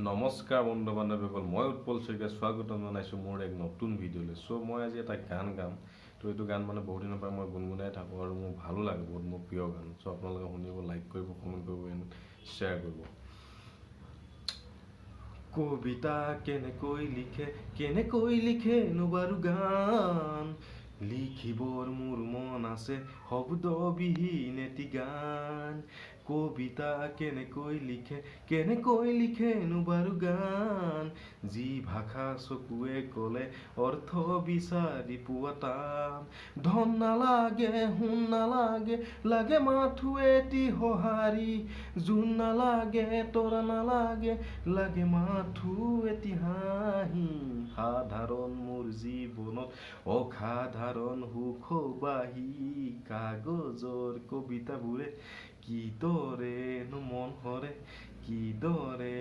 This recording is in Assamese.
নমস্কাৰ বন্ধু বান্ধৱীসকল, মই উৎপল শইকীয়া স্বাগতম জনাইছোঁ মোৰ এক নতুন ভিডিঅ'লৈ। মই আজি এটা গান গাম। এইটো গান বহুত দিনৰ পৰা মই গুণগুণাই থাকোঁ আৰু মোৰ ভালো লাগে, বহুত মোৰ প্ৰিয় গান। আপোনালোকে শুনিব, লাইক কৰিব, কমেণ্ট কৰিব, শ্বেয়াৰ কৰিব। কবিতা কেনেকৈ লিখেনো বাৰু গান, লিখিবৰ মোৰ মন আছে শব্দবিহীন এটি গান। কবিতা কেনেকৈ লিখেনো বাৰু গান, যি ভাষা চকুৱে ক'লে অৰ্থ বিচাৰি পোৱা টান। ধন নালাগে, সোণ নালাগে, লাগে মাথো এটি সঁহাৰি। জোন নালাগে, তৰা নালাগে, লাগে মাথো এটি হাঁহি। সাধাৰণ মোৰ জীৱনত অসাধাৰণ সুখবাহী, কাগজৰ কবিতাবোৰে কিদৰেনো মন হৰে, কিদৰে